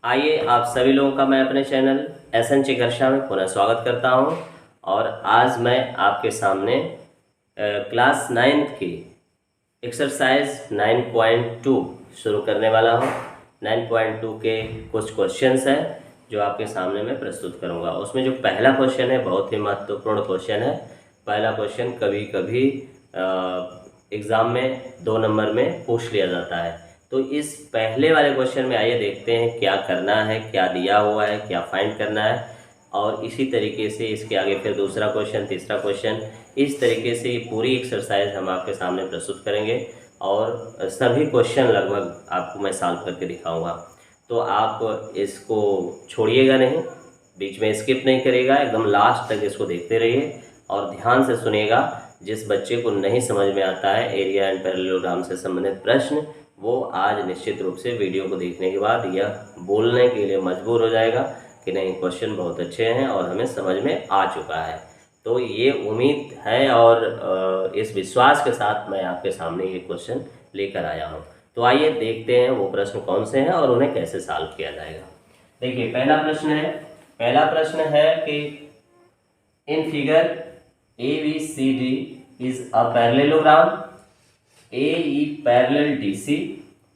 आइए आप सभी लोगों का मैं अपने चैनल एसएन चिकर्षा में पुनः स्वागत करता हूं। और आज मैं आपके सामने क्लास 9th की एक्सरसाइज 9.2 शुरू करने वाला हूं। 9.2 के कुछ क्वेश्चंस हैं जो आपके सामने मैं प्रस्तुत करूंगा। उसमें जो पहला क्वेश्चन है बहुत ही महत्वपूर्ण क्वेश्चन है। पहला क्वेश्चन कभी कभी एग्ज़ाम में 2 नंबर में पूछ लिया जाता है। तो इस पहले वाले क्वेश्चन में आइए देखते हैं क्या करना है, क्या दिया हुआ है, क्या फाइंड करना है। और इसी तरीके से इसके आगे फिर दूसरा क्वेश्चन, तीसरा क्वेश्चन, इस तरीके से ये पूरी एक्सरसाइज हम आपके सामने प्रस्तुत करेंगे। और सभी क्वेश्चन लगभग आपको मैं सॉल्व करके दिखाऊंगा। तो आप इसको छोड़िएगा नहीं, बीच में स्किप नहीं करिएगा, एकदम लास्ट तक इसको देखते रहिए और ध्यान से सुनिएगा। जिस बच्चे को नहीं समझ में आता है एरिया एंड पैरेललोग्राम से संबंधित प्रश्न, वो आज निश्चित रूप से वीडियो को देखने के बाद यह बोलने के लिए मजबूर हो जाएगा कि नहीं, क्वेश्चन बहुत अच्छे हैं और हमें समझ में आ चुका है। तो ये उम्मीद है और इस विश्वास के साथ मैं आपके सामने ये क्वेश्चन लेकर आया हूँ। तो आइए देखते हैं वो प्रश्न कौन से हैं और उन्हें कैसे सॉल्व किया जाएगा। देखिए पहला प्रश्न है कि in figure ABCD is a parallelogram. AE parallel DC,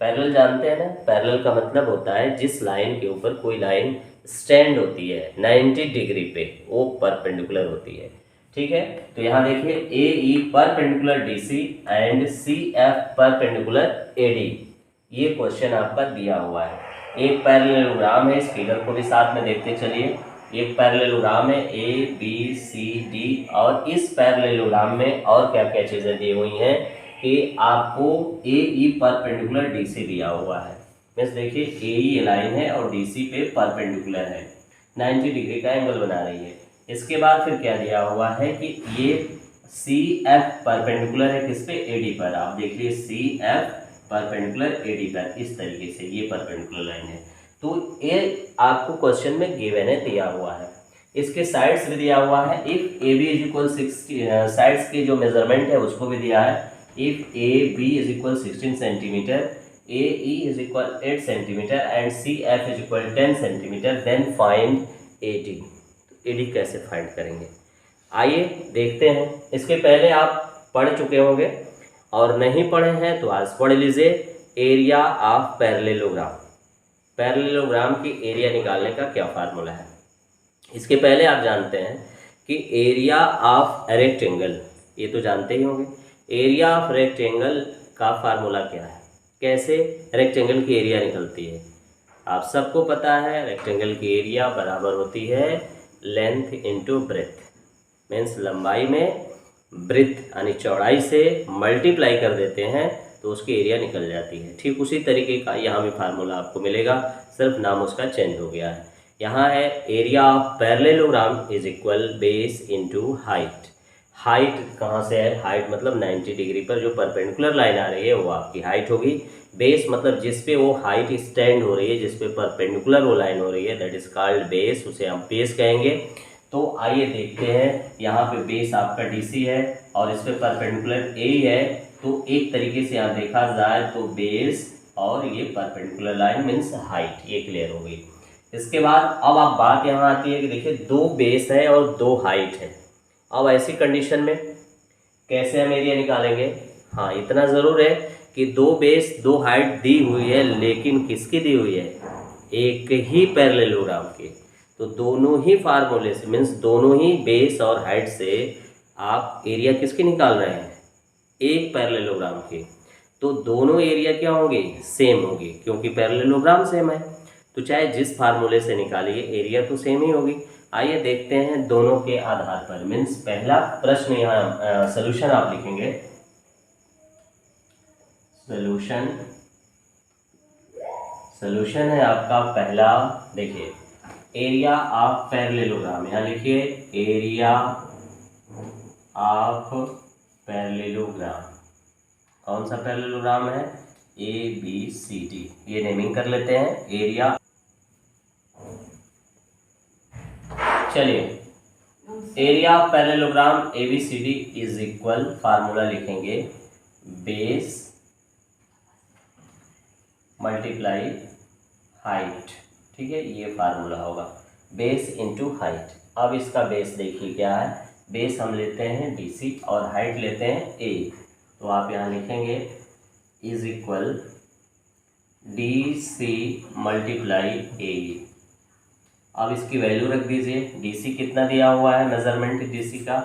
parallel जानते हैं ना, पैरेलल का मतलब होता है जिस लाइन के ऊपर कोई लाइन स्टैंड होती है 90 डिग्री पे, वो परपेंडिकुलर होती है। ठीक है, तो यहाँ देखिए AE perpendicular DC and CF perpendicular AD, ये क्वेश्चन आपका दिया हुआ है। एक पैरेललोग्राम है, इस फिगर को भी साथ में देखते चलिए। एक पैरेललोग्राम है ABCD और इस पैरेललोग्राम में और क्या क्या चीज़ें दी हुई हैं कि आपको AE परपेंडिकुलर DC दिया हुआ है। मीन्स देखिए AE लाइन है और DC पे परपेंडिकुलर है, 90 डिग्री का एंगल बना रही है। इसके बाद फिर क्या दिया हुआ है कि ये CF परपेंडिकुलर है किस पे, AD पर। आप देखिए CF परपेंडिकुलर AD पर, इस तरीके से ये परपेंडिकुलर लाइन है। तो ये आपको क्वेश्चन में गिवन है, दिया हुआ है। इसके साइड्स भी दिया हुआ है। If AB is equal 60, sides की जो मेजरमेंट है उसको भी दिया है। If AB is equal 16 centimetre, AE is equal 8 centimetre and CF is equal 10 centimetre, then find AD। तो AD कैसे फाइंड करेंगे, आइए देखते हैं। इसके पहले आप पढ़ चुके होंगे और नहीं पढ़े हैं तो आज पढ़ लीजिए। एरिया ऑफ पैरेललोग्राम, पैरेललोग्राम की एरिया निकालने का क्या फार्मूला है। इसके पहले आप जानते हैं कि एरिया ऑफ रेक्टेंगल, ये तो जानते ही होंगे। एरिया ऑफ रेक्टेंगल का फार्मूला क्या है, कैसे रेक्टेंगल की एरिया निकलती है। आप सबको पता है रेक्टेंगल की एरिया बराबर होती है लेंथ इंटू ब्रेथ। मीन्स लंबाई में ब्रेथ यानी चौड़ाई से मल्टीप्लाई कर देते हैं तो उसकी एरिया निकल जाती है। ठीक उसी तरीके का यहाँ भी फार्मूला आपको मिलेगा, सिर्फ नाम उसका चेंज हो गया है। यहाँ है area of parallelogram is equal base into height. Height कहाँ से है, हाइट मतलब 90 डिग्री पर जो परपेंडिकुलर लाइन आ रही है वो आपकी हाइट होगी। बेस मतलब जिस पे वो हाइट स्टैंड हो रही है, जिस पे परपेंडिकुलर वो लाइन हो रही है, दैट इज कॉल्ड बेस, उसे हम बेस कहेंगे। तो आइए देखते हैं, यहाँ पे बेस आपका DC है और इस पे परपेंडिकुलर A है। तो एक तरीके से यहाँ देखा जाए तो बेस और ये परपेंडिकुलर लाइन मीन्स हाइट, ये क्लियर हो गई। इसके बाद अब आप बात यहाँ आती है कि देखिए 2 बेस है और 2 हाइट है। अब ऐसी कंडीशन में कैसे हम एरिया निकालेंगे। हाँ, इतना ज़रूर है कि 2 बेस 2 हाइट दी हुई है, लेकिन किसकी दी हुई है, एक ही पैरेललोग्राम की। तो दोनों ही फार्मूले से मीन्स दोनों ही बेस और हाइट से आप एरिया किसकी निकाल रहे हैं, एक पैरेललोग्राम की। तो दोनों एरिया क्या होंगे, सेम होगी, क्योंकि पैरेललोग्राम सेम है। तो चाहे जिस फार्मूले से निकालिए एरिया तो सेम ही होगी। आइए देखते हैं दोनों के आधार पर। मीन्स पहला प्रश्न यहाँ सोल्यूशन आप लिखेंगे, सोल्यूशन है आपका पहला। देखिए एरिया ऑफ पैरेललोग्राम, यहाँ लिखिए एरिया ऑफ पैरेललोग्राम। कौन सा पैरेललोग्राम है, ABCD, ये नेमिंग कर लेते हैं एरिया। चलिए area of parallelogram ABCD is equal, formula लिखेंगे बेस मल्टीप्लाई हाइट। ठीक है, ये फार्मूला होगा बेस इंटू हाइट। अब इसका बेस देखिए क्या है, बेस हम लेते हैं BC और हाइट लेते हैं A। तो आप यहाँ लिखेंगे is equal DC multiply A। अब इसकी वैल्यू रख दीजिए, DC कितना दिया हुआ है मेज़रमेंट DC का।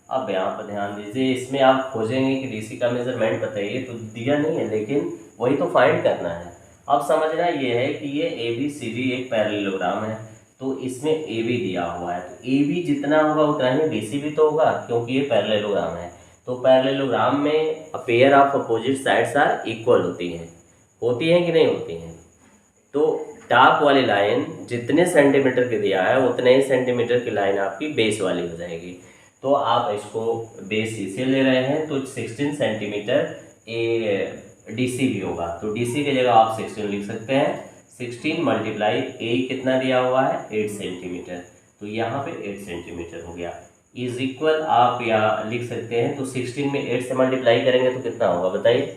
अब यहाँ पर ध्यान दीजिए, इसमें आप खोजेंगे कि DC का मेज़रमेंट बताइए, तो दिया नहीं है, लेकिन वही तो फाइंड करना है। अब समझना ये है कि ये ABCD एक पैरेललोग्राम है, तो इसमें AB दिया हुआ है, तो AB जितना होगा उतना ही DC भी तो होगा, क्योंकि ये पैरेललोग्राम है। तो पैरेललोग्राम में pair of opposite sides are equal होती हैं कि नहीं होती हैं। तो टॉप वाली लाइन जितने सेंटीमीटर की दिया है उतने ही सेंटीमीटर की लाइन आपकी बेस वाली हो जाएगी। तो आप इसको बेस इसे ले रहे हैं तो 16 सेंटीमीटर ए DC भी होगा, तो DC की जगह आप 16 लिख सकते हैं। 16 मल्टीप्लाई A कितना दिया हुआ है 8 सेंटीमीटर, तो यहाँ पे 8 सेंटीमीटर हो गया। इज इक्वल आप यहाँ लिख सकते हैं, तो 16 में 8 से मल्टीप्लाई करेंगे तो कितना होगा बताइए।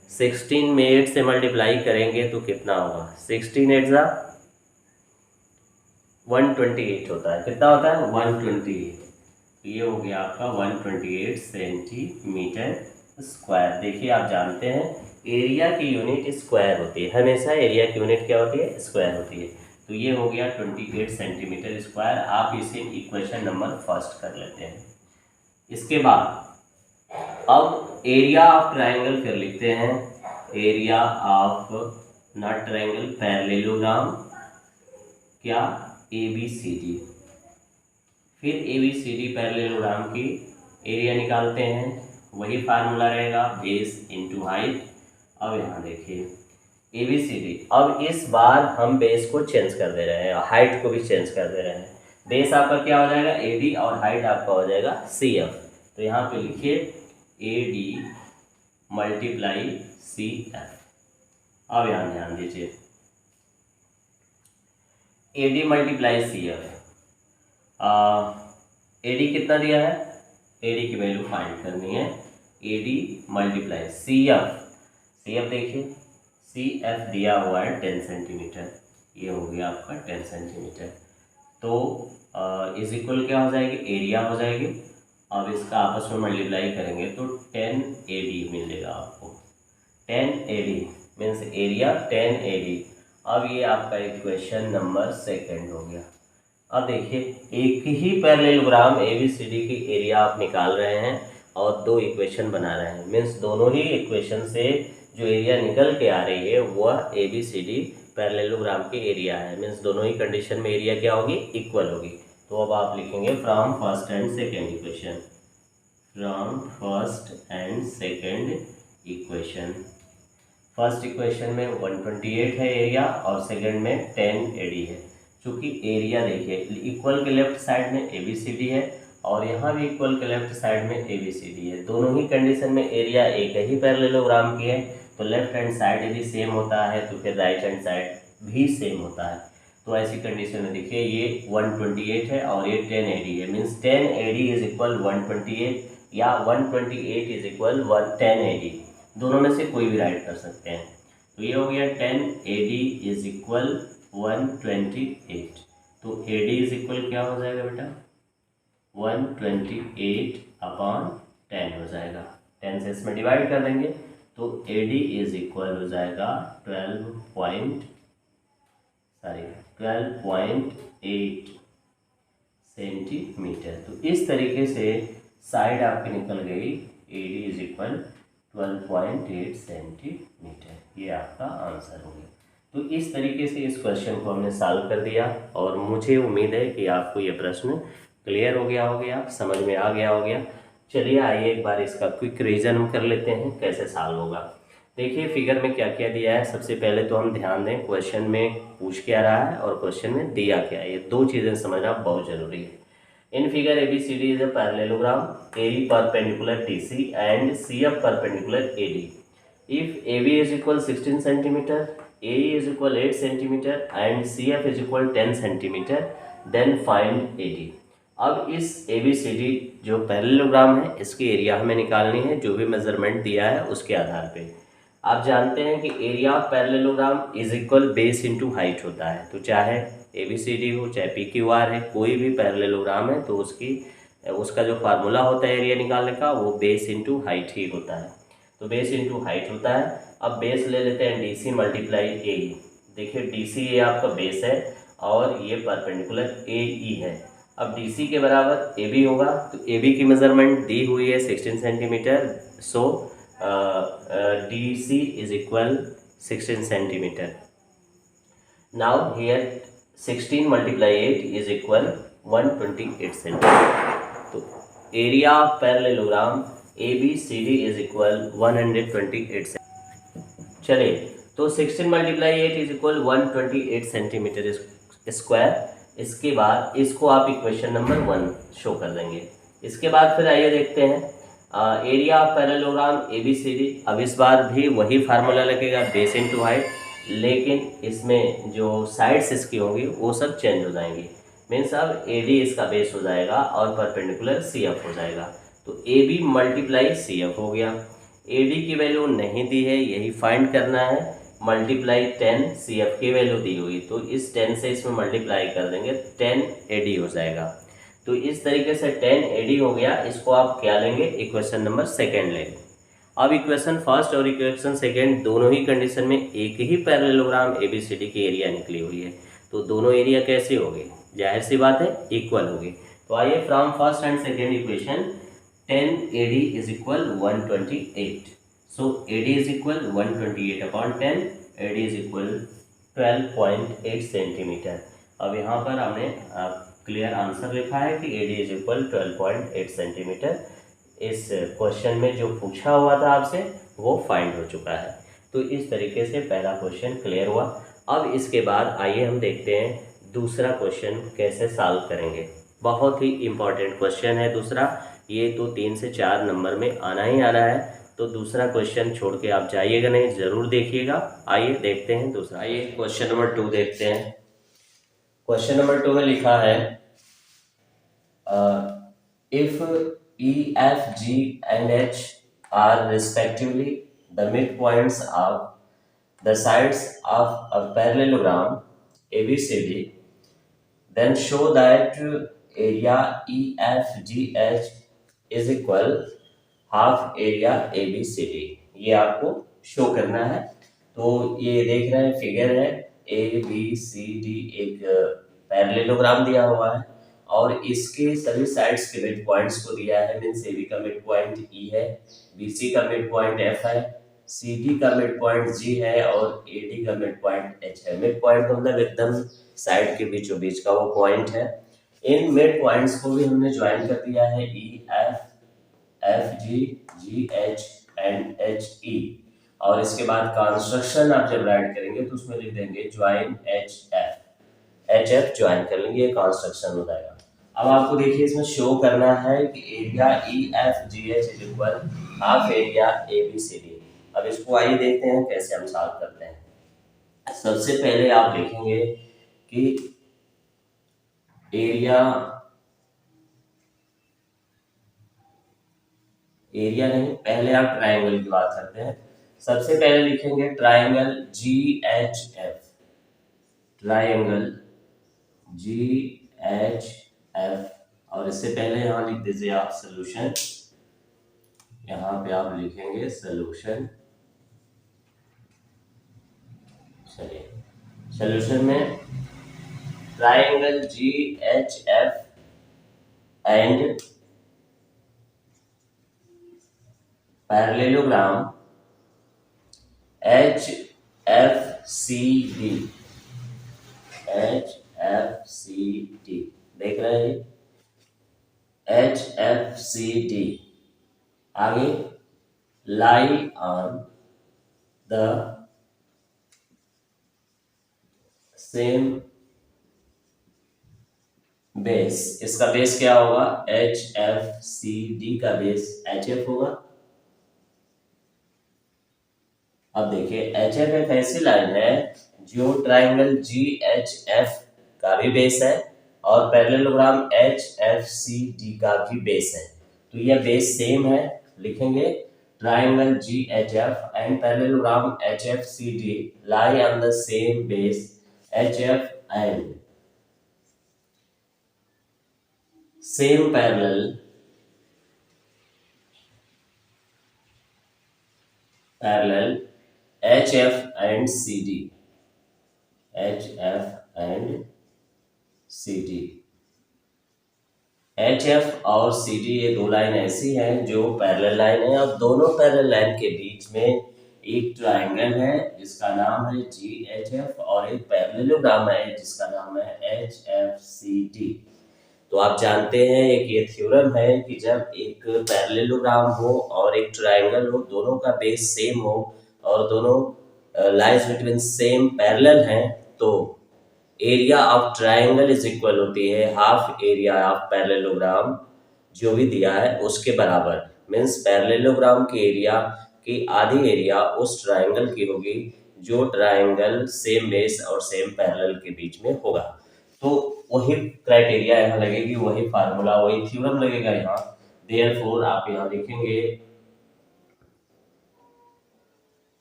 16 में 8 से मल्टीप्लाई करेंगे तो कितना होगा, 16 8 जा 128 होता है। कितना होता है 128। ये हो गया आपका 128 सेंटीमीटर स्क्वायर। देखिए आप जानते हैं एरिया की यूनिट स्क्वायर होती है, हमेशा एरिया की यूनिट क्या होती है, स्क्वायर होती है। तो ये हो गया 28 सेंटीमीटर स्क्वायर। आप इसे इक्वेशन नंबर फर्स्ट कर लेते हैं। इसके बाद अब एरिया ऑफ ट्राइंगल फिर लिखते हैं, area of not triangle parallelogram क्या ABCD। फिर ABCD पैरेललोग्राम की एरिया निकालते हैं, वही फार्मूला रहेगा बेस इंटू हाइट। अब यहाँ देखिए ABCD, अब इस बार हम बेस को चेंज कर दे रहे हैं, हाइट को भी चेंज कर दे रहे हैं। बेस आपका क्या हो जाएगा AD और हाइट आपका हो जाएगा CF। तो यहाँ पे लिखिए AD मल्टीप्लाई CF। अब यहाँ ध्यान दीजिए AD मल्टीप्लाई CF। AD कितना दिया है, AD की वैल्यू फाइंड करनी है। AD मल्टीप्लाई CF देखिए CF दिया हुआ है 10 सेंटीमीटर, ये हो गया आपका 10 सेंटीमीटर। तो इज इक्वल क्या हो जाएगी, एरिया हो जाएगी। अब इसका आपस में मल्टीप्लाई करेंगे तो 10 AD मिलेगा आपको। 10 AD मीन्स एरिया 10 AD। अब ये आपका इक्वेशन नंबर सेकंड हो गया। अब देखिए एक ही पैरेललोग्राम ABCD की एरिया आप निकाल रहे हैं और दो इक्वेशन बना रहे हैं, मीन्स दोनों ही इक्वेशन से जो एरिया निकल के आ रही है वह ABCD पैरेललोग्राम की एरिया है, मीन्स दोनों ही कंडीशन में एरिया क्या होगी, इक्वल होगी। तो अब आप लिखेंगे from first and second equation, from first and second equation. First equation में 128 है एरिया और सेकेंड में 10 AD है। चूँकि एरिया देखिए इक्वल के लेफ्ट साइड में ABCD है और यहाँ भी इक्वल के लेफ्ट साइड में ABCD है, दोनों ही कंडीशन में एरिया एक ही पैरेललोग्राम की है। तो लेफ्ट हैंड साइड यदि सेम होता है तो फिर राइट हैंड साइड भी सेम होता है। तो ऐसी कंडीशन में देखिए ये 128 है और ये 10 AD है, मीन्स 10 AD इज इक्वल 128 या 128 इज इक्वल 10 AD, दोनों में से कोई भी राइट कर सकते हैं। तो ये हो गया 10 AD इज इक्वल 128। तो AD इज इक्वल क्या हो जाएगा बेटा, 128 अपॉन 10 हो जाएगा। 10 से इसमें डिवाइड कर देंगे तो AD इज इक्वल हो जाएगा 12.8 सेंटीमीटर। तो इस तरीके से साइड आपकी निकल गई, AD इज इक्वल 12.8 सेंटीमीटर। ये आपका आंसर हो गया। तो इस तरीके से इस क्वेश्चन को हमने सॉल्व कर दिया और मुझे उम्मीद है कि आपको ये प्रश्न क्लियर हो गया होगा, समझ में आ गया होगा। चलिए आइए एक बार इसका क्विक रिवीजन हम कर लेते हैं कैसे सॉल्व होगा। देखिए फिगर में क्या क्या दिया है। सबसे पहले तो हम ध्यान दें क्वेश्चन में पूछ क्या रहा है और क्वेश्चन में दिया क्या है, ये दो चीज़ें समझना बहुत ज़रूरी है। In figure ABCD is a parallelogram, AE perpendicular TC and CF perpendicular AD. If AB is equal 16 centimeter, AE is equal 8 centimeter and CF is equal 10 centimeter, then find AD. अब इस ABCD जो parallelogram है इसकी area हमें निकालनी है, जो भी मेजरमेंट दिया है उसके आधार पे। आप जानते हैं कि area of parallelogram is equal base into height होता है। तो चाहे ABCD हो, चाहे PQR है, कोई भी पैरेललोग्राम है तो उसका जो फार्मूला होता है एरिया निकालने का वो बेस इनटू हाइट ही होता है। तो बेस इनटू हाइट होता है। अब बेस ले लेते हैं DC मल्टीप्लाई AE। देखिए DC ये आपका बेस है और ये परपेंडिकुलर AE है। अब DC के बराबर AB होगा, तो AB की मेजरमेंट दी हुई है 16 centimetre. So DC is equal 16 centimeter. Now here 16 multiply 8 is equal 128 centimeter. तो area of parallelogram ABCD is equal 128 centimeter. चलिए, तो 16 multiply 8 is equal 128 centimetre square. इसके बाद इसको आप इक्वेशन नंबर 1 शो कर देंगे। इसके बाद फिर आइए देखते हैं एरिया ऑफ पैरेललोग्राम ABCD। अब इस बार भी वही फार्मूला लगेगा, बेस इनटू हाइट, लेकिन इसमें जो साइड्स इसकी होंगी वो सब चेंज हो जाएंगी। मीन्स अब AD इसका बेस हो जाएगा और परपेंडिकुलर CF हो जाएगा। तो AB मल्टीप्लाई CF हो गया। AD की वैल्यू नहीं दी है, यही फाइंड करना है। मल्टीप्लाई 10 CF की वैल्यू दी हुई, तो इस 10 से इसमें मल्टीप्लाई कर देंगे, 10 AD हो जाएगा। तो इस तरीके से 10 AD हो गया। इसको आप क्या लेंगे, इक्वेशन नंबर सेकेंड लेंगे। अब इक्वेशन फर्स्ट और इक्वेशन सेकेंड दोनों ही कंडीशन में एक ही पैरेललोग्राम ABCD की एरिया निकली हुई है, तो दोनों एरिया कैसे होंगे, जाहिर सी बात है इक्वल होगी। तो आइए from first and second equation 10 AD is equal 128। So AD is equal 128 upon 10, AD is equal 12.8 centimetre. अब यहाँ पर हमने क्लियर आंसर लिखा है कि AD इज इक्वल 12.8 सेंटीमीटर। इस क्वेश्चन में जो पूछा हुआ था आपसे वो फाइंड हो चुका है। तो इस तरीके से पहला क्वेश्चन क्लियर हुआ। अब इसके बाद आइए हम देखते हैं दूसरा क्वेश्चन कैसे सॉल्व करेंगे। बहुत ही इम्पॉर्टेंट क्वेश्चन है दूसरा, ये तो 3 से 4 नंबर में आना ही आना है। तो दूसरा क्वेश्चन छोड़ के आप जाइएगा नहीं, ज़रूर देखिएगा। आइए देखते हैं दूसरा। आइए क्वेश्चन नंबर 2 देखते हैं। क्वेश्चन नंबर 2 में लिखा है if E, F, G and H are respectively the midpoints of the sides of a parallelogram ABCD, then show that area EFGH is equal half area ABCD। ये आपको show करना है। तो ये देख रहे हैं फिगर है, ABCD एक पैरेललोग्राम दिया हुआ है और इसके सभी साइड्स के मिड पॉइंट्स को दिया है। मीन्स AB का मिड पॉइंट E है, BC का मिड पॉइंट F है, CD का मिड पॉइंट G है और AD का मिड पॉइंट H है। मिड पॉइंट मतलब एकदम साइड के बीचों बीच का वो पॉइंट है। इन मिड पॉइंट्स को भी हमने ज्वाइन कर दिया है, EFG, GH एंड HE। और इसके बाद कंस्ट्रक्शन आप जब राइट करेंगे तो उसमें लिख देंगे ज्वाइन HF ज्वाइन कर लेंगे, ये कंस्ट्रक्शन हो जाएगा। अब आपको देखिए इसमें शो करना है कि area EFGH is equal half area ABCD। अब इसको आइए देखते हैं कैसे हम सॉल्व करते हैं। सबसे पहले आप लिखेंगे कि एरिया नहीं, पहले आप ट्राइंगल की बात करते हैं। सबसे पहले लिखेंगे ट्राइंगल GHF, ट्राइंगल GHF। और इससे पहले यहाँ लिख दीजिए आप सोल्यूशन, यहाँ पे आप लिखेंगे सोल्यूशन। चलिए सोल्यूशन में triangle GHF and parallelogram HFCD, HFCD देख रहे हैं, HFCD आगे lie on the same base. इसका बेस क्या होगा, HFCD का बेस HF होगा। अब देखिए HF एक ऐसी लाइन है जो ट्राइंगल GHF का भी बेस है और पैरेललोग्राम HFCD का भी बेस है। तो यह बेस सेम है, लिखेंगे triangle GHF and parallelogram HFCD lie on the same base HF and same parallel HF and CD. HF and CD. HF और CD ये दो लाइन ऐसी हैं जो पैरेलल लाइन है। अब दोनों पैरेलल लाइन के बीच में एक ट्राइंगल है जिसका नाम है GHF और एक पैरेललोग्राम है जिसका नाम है HFCD। तो आप जानते हैं एक ये थ्योरम है कि जब एक पैरेललोग्राम हो और एक ट्राइंगल हो, दोनों का बेस सेम हो और दोनों लाइंस बिटवीन सेम पैरेलल हैं, तो area of triangle is equal होती है हाफ एरिया ऑफ पैरेललोग्राम जो भी दिया है उसके बराबर। मीन्स पैरेललोग्राम के एरिया की आधी एरिया उस ट्राइंगल की होगी जो ट्राइंगल सेम बेस और सेम पैरेलल के बीच में होगा। तो वही क्राइटेरिया यहाँ लगेगी, वही फार्मूला, वही थ्योरम लगेगा यहाँ। देयरफॉर आप यहाँ लिखेंगे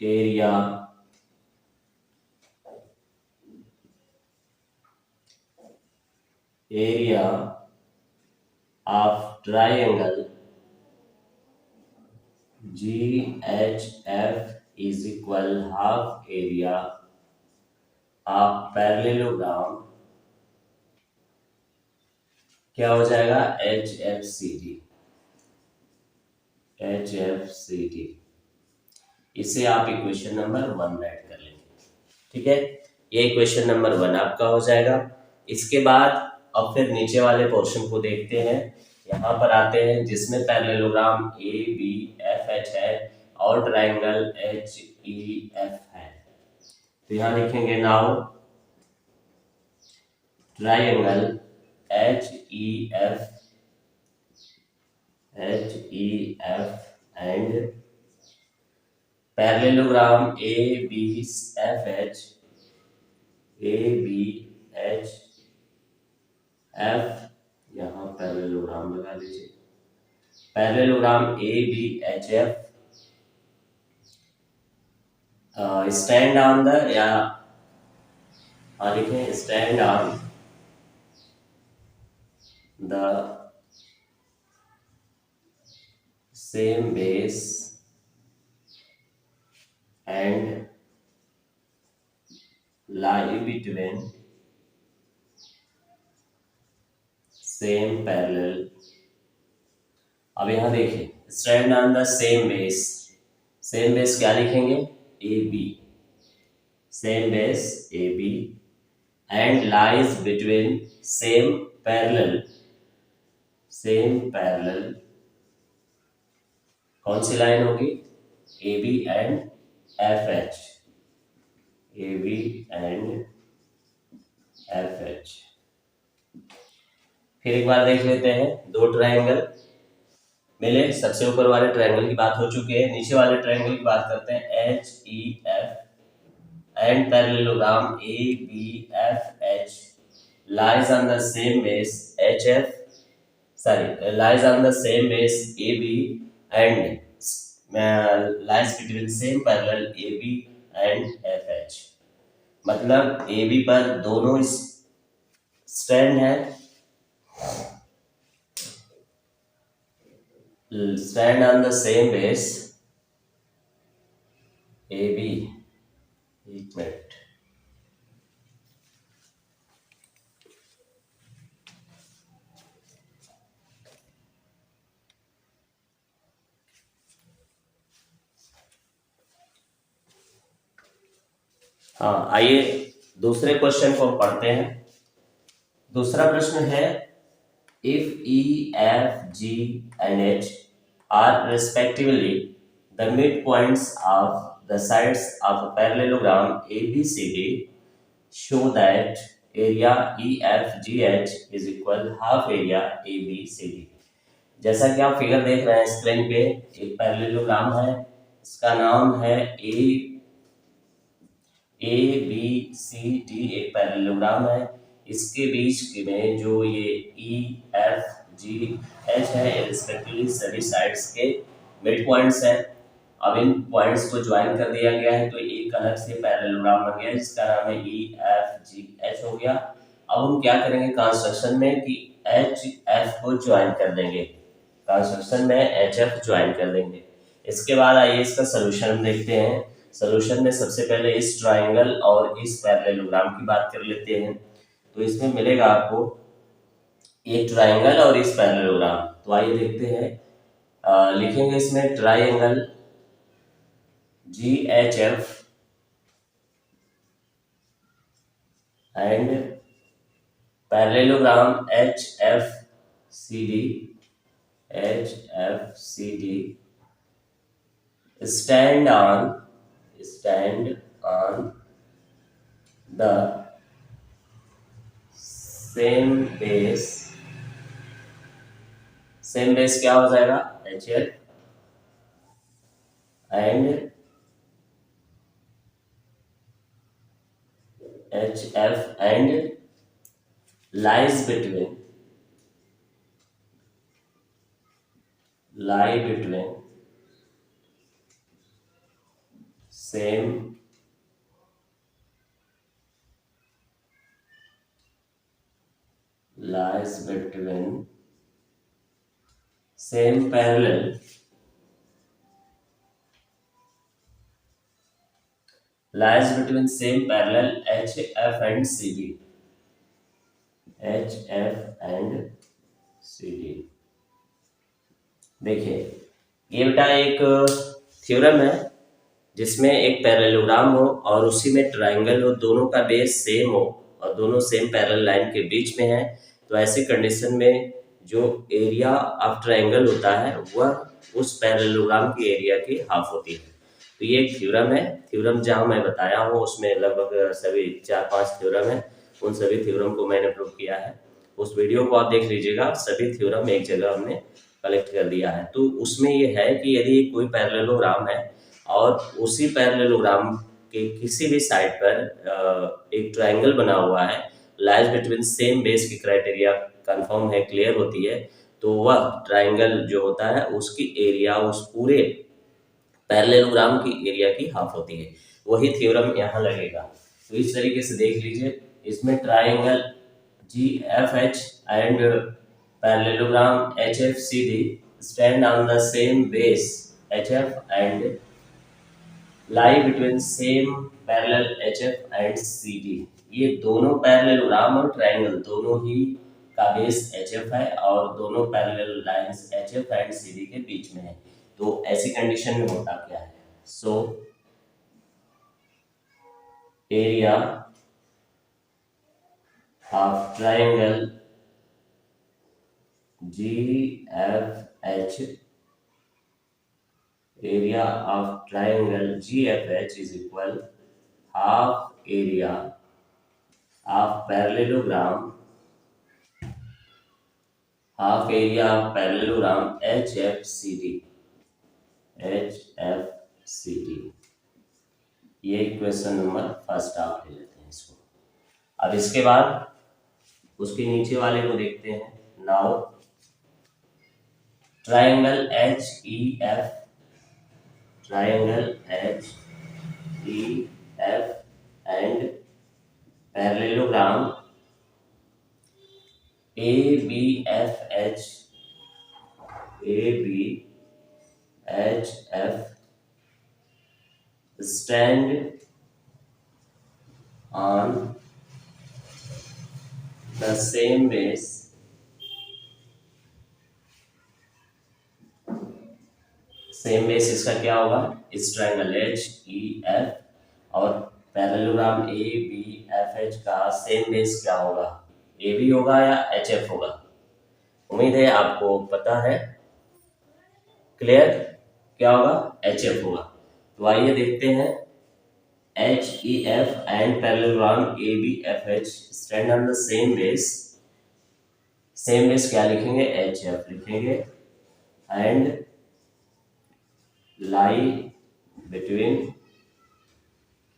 area of triangle GHF is equal half area of parallelogram, क्या हो जाएगा HFCD। इसे आप इक्वेशन नंबर 1 राइट कर लेंगे। ठीक है, ये इक्वेशन नंबर 1 आपका हो जाएगा। इसके बाद अब फिर नीचे वाले पोर्शन को देखते हैं। यहाँ पर आते हैं जिसमें पैरेललोग्राम ABFH है और ट्राइंगल HEF है। तो यहाँ लिखेंगे now triangle HEF and parallelogram ABHF यहाँ पैरेललोग्राम लगा लीजिए। Parallelogram ABHF stand on the, या लिखें stand on the same base and lie between same parallel। अब यहां देखिए stand on the same base, same base क्या लिखेंगे AB, same base AB and lies between same parallel, कौन सी line होगी AB and FH, AB and FH। फिर एक बार देख लेते हैं, दो ट्रायंगल मिले, सबसे ऊपर वाले ट्रायंगल की बात हो चुकी है, नीचे वाले ट्रायंगल की बात करते हैं HEF and parallelogram ABFH lies on the same base lies on the same base AB and lies between same parallel AB and FH। मतलब AB पर दोनों स्टैंड है, stand on the same base AB। एक minute, हाँ आइए दूसरे question को पढ़ते हैं। दूसरा प्रश्न है if E, F, G and H are respectively the midpoints of the sides of a parallelogram ABCD, show that area EFGH is equal half area ABCD। जैसा कि आप फिगर देख रहे हैं स्क्रीन पे, एक पैरेललोग्राम है, इसका नाम है ABCD, एक पैरेललोग्राम है। इसके बीच में जो ये EFGH है रिस्पेक्टिवली सभी साइड्स के मिड पॉइंट्स हैं। अब इन पॉइंट्स को ज्वाइन कर दिया गया है तो एक अलग से पैरेललोग्राम बन गया जिसका नाम है ई एफ जी एच हो गया। अब हम क्या करेंगे कंस्ट्रक्शन में कि एच एफ को ज्वाइन कर देंगे, कंस्ट्रक्शन में एच एफ ज्वाइन कर देंगे। इसके बाद आइए इसका सोल्यूशन देखते हैं। सोल्यूशन में सबसे पहले इस ट्राइंगल और इस पैरेललोग्राम की बात कर लेते हैं। तो इसमें मिलेगा आपको एक ट्राइंगल और इस पैरेललोग्राम। तो आइए देखते हैं, लिखेंगे इसमें triangle G H F and parallelogram H F C D, H F C D stand on the same base क्या हो जाएगा H F and lies between same lies between same parallel HF and CD, HF and CD। देखिए ये बेटा एक theorem है जिसमें एक पैरेललोग्राम हो और उसी में ट्राइंगल हो, दोनों का बेस सेम हो और दोनों सेम पैरेलल लाइन के बीच में है। तो ऐसी कंडीशन में जो एरिया ऑफ ट्राइंगल होता है वह उस पैरेललोग्राम की एरिया की हाफ होती है। तो ये एक थ्योरम है। थ्योरम जहाँ मैं बताया हूँ उसमें लगभग सभी 4-5 थ्योरम है, उन सभी थ्योरम को मैंने प्रूव किया है। उस वीडियो को आप देख लीजिएगा, सभी थ्योरम एक जगह हमने कलेक्ट कर दिया है। तो उसमें ये है कि यदि कोई पैरेललोग्राम है और उसी पैरेललोग्राम के किसी भी साइड पर एक ट्राइंगल बना हुआ है, लाइज बिटवीन सेम बेस की क्राइटेरिया कंफर्म है, क्लियर होती है, तो वह ट्राइंगल जो होता है उसकी एरिया उस पूरे पैरेललोग्राम की एरिया की हाफ होती है। वही थ्योरम यहाँ लगेगा। तो इस तरीके से देख लीजिए, इसमें triangle G F H and parallelogram H F C D stand on the same base HF and lie between same parallel HF and CD। ये दोनों पैरेललोग्राम और ट्राइंगल दोनों ही का बेस HF है और दोनों parallel lines HF and CD के बीच में है। तो ऐसी कंडीशन में होता क्या है, so area of triangle GFH, area of triangle GFH is equal half area of parallelogram HFCD, HFCD। ये क्वेश्चन नंबर फर्स्ट आप ले लेते हैं इसको। अब इसके बाद उसके नीचे वाले को देखते हैं। Now triangle HEF, triangle HEF and parallelogram ABFH, stand on the same base इसका क्या होगा, इस ट्राइंगल HEF और पैरेललोग्राम ABFH का सेम बेस क्या होगा, AB होगा या HF होगा। उम्मीद है आपको पता है, क्लियर, क्या होगा, HF होगा। तो आइए देखते हैं HEF and parallelogram ABFH stand on the same base. Same base क्या लिखेंगे, HF लिखेंगे and lie between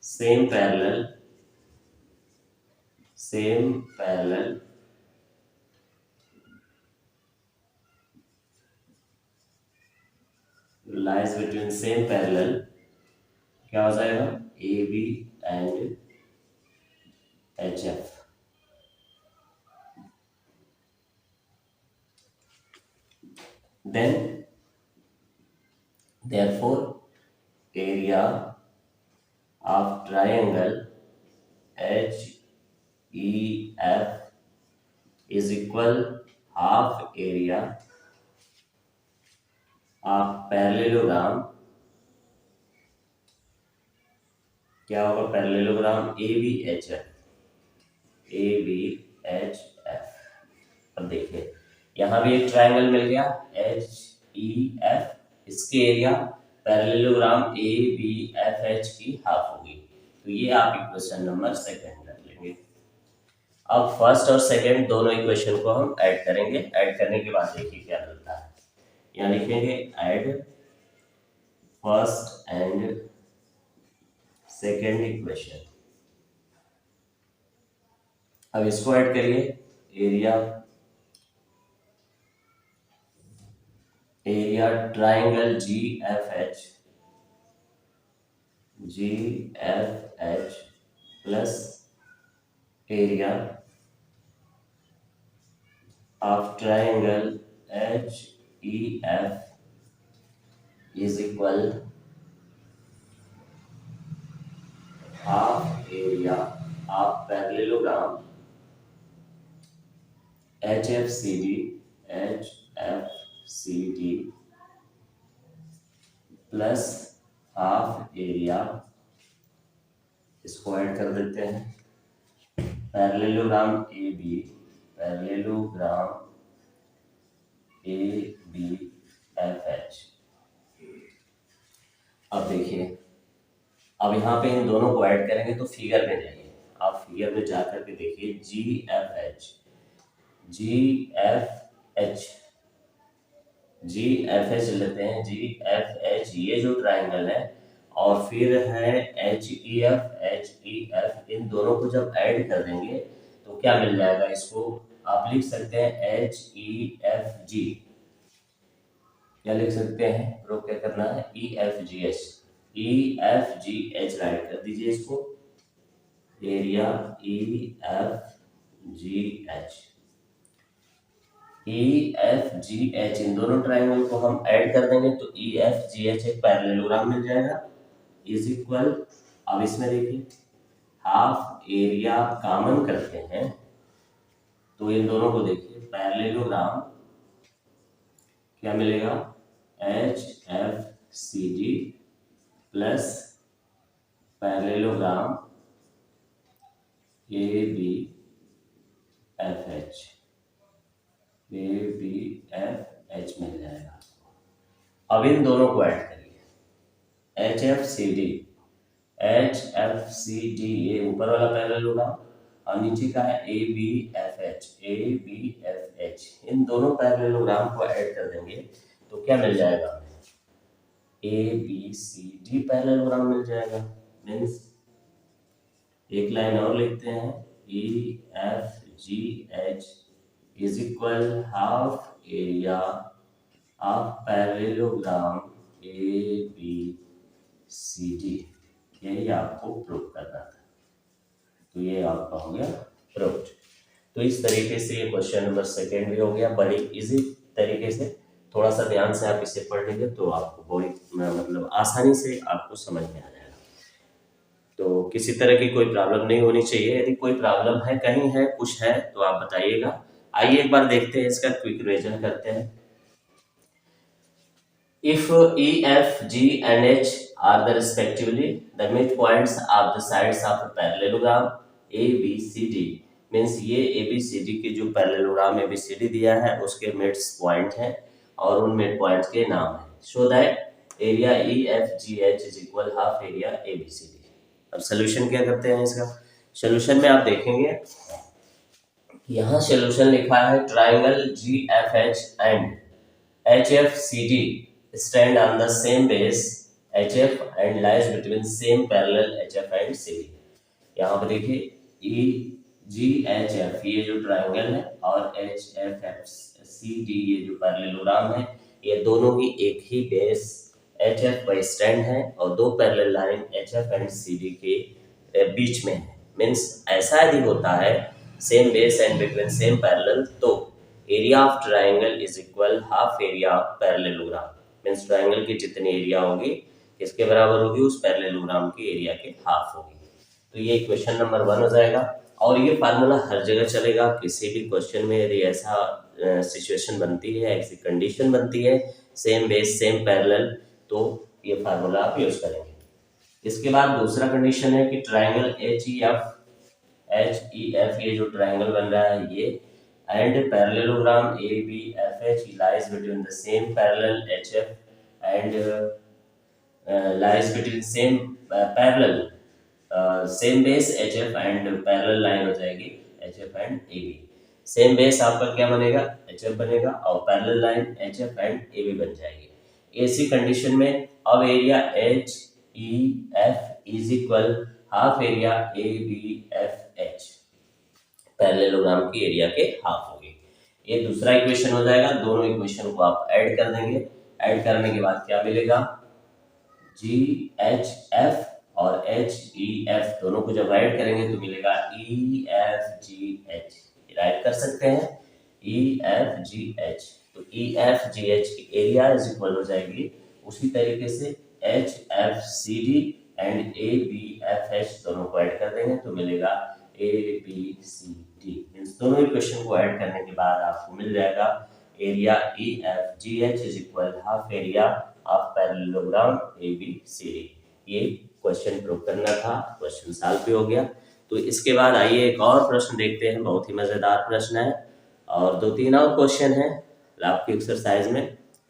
same parallel lies between same parallel, क्या हो जाएगा, A B and H F. Then therefore area of triangle HEF is equal half area of parallelogram, क्या होगा, parallelogram A B H F, A B H F. अब देखिए यहाँ भी एक ट्रायंगल मिल गया एच ई एफ, इसके area parallelogram A B F H की हाफ होगी। तो ये आप इक्वेशन नंबर सेकंड कर लेंगे। अब फर्स्ट और सेकंड दोनों इक्वेशन को हम ऐड करेंगे। ऐड करने के बाद देखिए क्या मिलता है। यहाँ लिखेंगे add first and second equation. अब इसको ऐड करिए, area triangle G F H plus area of triangle H E F is equal half area of parallelogram H F C D plus half area, इसको add कर देते हैं, parallelogram A B F H. अब देखिए, अब यहाँ पे इन दोनों को ऐड करेंगे तो फिगर में जाइए, आप फिगर में जाकर के देखिए जी एफ एच लेते हैं, जी एफ एच ये जो ट्राइंगल है, और फिर है एच ई एफ, इन दोनों को जब ऐड कर देंगे तो क्या मिल जाएगा, इसको आप लिख सकते हैं एच ई एफ जी। क्या लिख सकते हैं, प्रूफ क्या करना है, E F G H write कर दीजिए इसको, area E F G H. E F G H इन दोनों ट्राइंगल को हम ऐड कर देंगे तो ई एफ जी एच एक पैरेललोग्राम मिल जाएगा, इज इक्वल, अब इसमें देखिए हाफ एरिया कॉमन करते हैं तो इन दोनों को देखिए पैरेललोग्राम क्या मिलेगा, H F C D plus parallelogram A B F H मिल जाएगा। अब इन दोनों को ऐड करिए, एच एफ सी डी ये ऊपर वाला पैरेललोग्राम और नीचे का है ए बी एफ एच, इन दोनों पैरेललोग्राम को ऐड कर देंगे तो क्या मिल जाएगा, A B C D parallelogram मिल जाएगा। मीन्स एक लाइन और लिखते हैं, E F G H is equal half area of parallelogram A B C D. यही आपको प्रूव करना था, तो ये आपका हो गया प्रूव्ड। तो इस तरीके से ये क्वेश्चन नंबर सेकेंड भी हो गया, बड़ी इजी तरीके से, थोड़ा सा ध्यान से आप इसे पढ़ लेंगे तो आपको बड़ी मतलब आसानी से आपको समझ में आ जाएगा। तो किसी तरह की कोई प्रॉब्लम नहीं होनी चाहिए, यदि कोई प्रॉब्लम है, कहीं है, कुछ है तो आप बताइएगा। आइए एक बार देखते हैं, इसका क्विक रिवीजन करते हैं। If E, F, G and H are the respectively the midpoints of the sides of a parallelogram A, B, C, D, means ये A, B, C, D के जो parallelogram A, B, C, D दिया है उसके midst point हैं और उन mid points के नाम हैं। Show that area E, F, G, H is equal half area A, B, C, D। अब सोल्यूशन क्या करते हैं इसका, सोल्यूशन में आप देखेंगे यहाँ सोल्यूशन लिखा है triangle G F H and H F C D stand on the same base HF and lies between same parallel HF and CD। यहाँ पर देखिए E G H F ये जो ट्राइंगल है और H F F C D ये जो parallelogram है, ये दोनों ही एक ही base H F by stand है और दो parallel line H F and C D के बीच में है। मीन्स ऐसा यदि होता है same base and between same parallel, तो area of triangle is equal half area of parallelogram. Means triangle की जितनी एरिया होगी किसके बराबर होगी, उस पैरेललोग्राम की एरिया के हाफ होगी। तो ये क्वेश्चन नंबर 1 हो जाएगा। और ये फार्मूला हर जगह चलेगा, किसी भी क्वेश्चन में यदि ऐसा सिचुएशन बनती है, ऐसी कंडीशन बनती है सेम बेस सेम पैरेलल, तो ये फार्मूला आप यूज करेंगे। इसके बाद दूसरा कंडीशन है कि ट्राइंगल एच ई एफ, ये जो ट्राइंगल बन रहा है ये, and parallelogram A B F H lies between the same parallel H F and lies between same parallel same base H F and parallel line हो जाएगी H F and A B. Same base आपका क्या बनेगा, H F बनेगा, और parallel line H F and A B बन जाएगी। ऐसी कंडीशन में अब area H E F is equal half area A B F H, parallelogram की एरिया के हाफ होगी। ये दूसरा इक्वेशन हो जाएगा। दोनों इक्वेशन को आप ऐड कर देंगे। ऐड करने के बाद क्या मिलेगा, जी एच एफ और एच ई एफ दोनों को जब ऐड करेंगे तो मिलेगा E F G H. Write कर सकते हैं ई एफ जी एच। तो ई एफ जी एच की एरिया इज इक्वल हो जाएगी उसी तरीके से H F C D and A B F H दोनों को ऐड कर देंगे तो मिलेगा A B C D. Means दोनों इक्वेशन को ऐड करने के बाद आपको मिल जाएगा area E F G H is equal half area of parallelogram A B C D. ये क्वेश्चन प्रूव करना था, क्वेश्चन सॉल्व भी हो गया। तो इसके बाद आइए एक और प्रश्न देखते हैं, बहुत ही मजेदार प्रश्न है और 2-3 और क्वेश्चन है आपकी एक्सरसाइज में।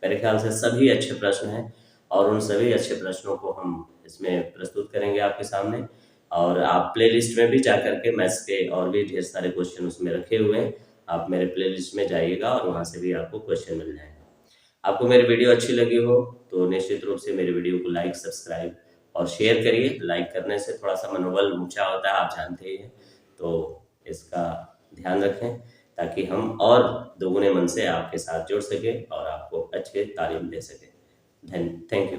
मेरे ख्याल से सभी अच्छे प्रश्न हैं और उन सभी अच्छे प्रश्नों को हम इसमें प्रस्तुत करेंगे आपके सामने। और आप प्लेलिस्ट में भी जाकर के मैथ्स के और भी ढेर सारे क्वेश्चन उसमें रखे हुए हैं, आप मेरे प्लेलिस्ट में जाइएगा और वहाँ से भी आपको क्वेश्चन मिल जाएगा। आपको मेरी वीडियो अच्छी लगी हो तो निश्चित रूप से मेरी वीडियो को लाइक, सब्सक्राइब और शेयर करिए। लाइक करने से थोड़ा सा मनोबल ऊंचा होता है, आप जानते ही हैं, तो इसका ध्यान रखें ताकि हम और दोगुने मन से आपके साथ जुड़ सके और आपको अच्छे तालीम दे सके। Thank you.